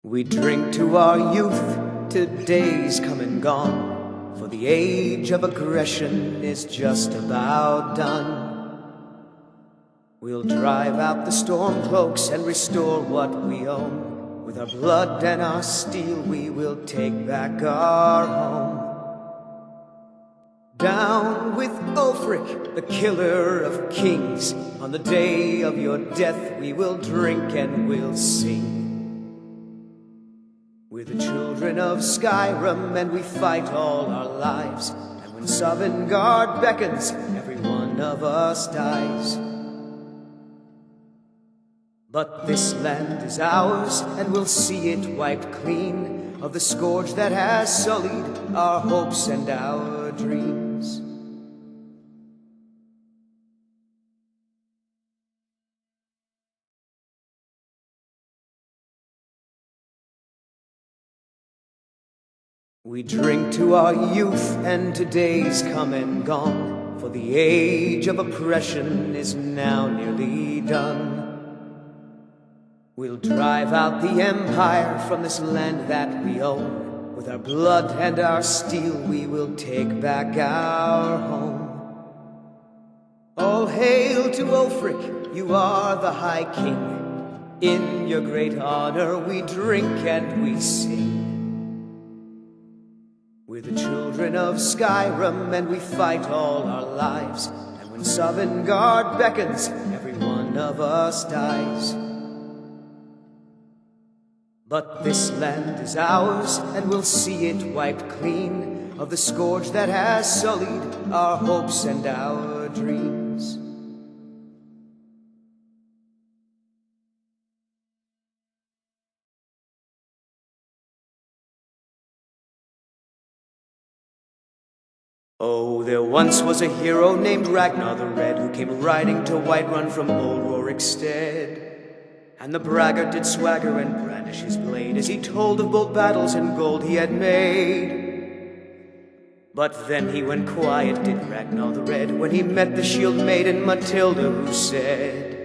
We drink to our youth, today's come and gone, for the age of aggression is just about done. We'll drive out the storm cloaks and restore what we own. With our blood and our steel we will take back our home. Down with Ulfric, the killer of kings. On the day of your death we will drink and we'll sing. We're the children of Skyrim and we fight all our lives. And when Sovngarde beckons, every one of us dies. But this land is ours and we'll see it wiped clean of the scourge that has sullied our hopes and our dreams. We drink to our youth and today's come and gone, for the age of oppression is now nearly done. We'll drive out the empire from this land that we own. With our blood and our steel we will take back our home. All hail to Ulfric, you are the High King. In your great honor we drink and we sing. We're the children of Skyrim and we fight all our lives. And when Sovngarde beckons, every one of us dies. But this land is ours and we'll see it wiped clean of the scourge that has sullied our hopes and our dreams. Oh, there once was a hero named Ragnar the Red, who came riding to Whiterun from old Rorikstead. And the braggart did swagger and brandish his blade as he told of bold battles and gold he had made. But then he went quiet, did Ragnar the Red, when he met the shield maiden Matilda, who said,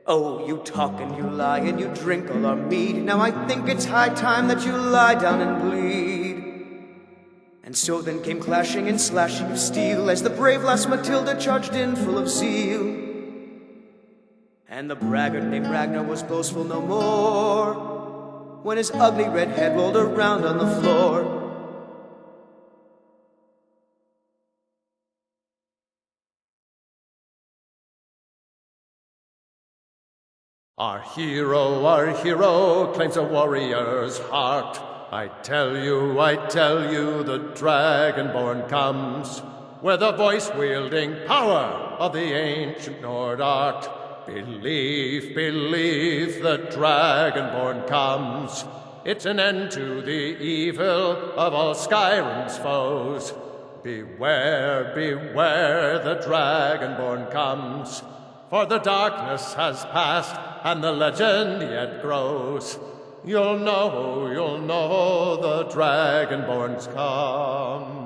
"Oh, you talk and you lie and you drink all our mead. Now I think it's high time that you lie down and bleed." And so then came clashing and slashing of steel as the brave lass Matilda charged in full of zeal. And the braggart named Ragnar was boastful no more when his ugly red head rolled around on the floor. Our hero claims a warrior's heart. I tell you, the Dragonborn comes, with the voice-wielding power of the ancient Nord art. Believe, the Dragonborn comes. It's an end to the evil of all Skyrim's foes. Beware, the Dragonborn comes. For the darkness has passed and the legend yet grows. You'll know the Dragonborn's come.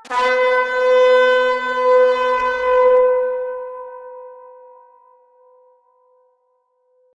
Thank you.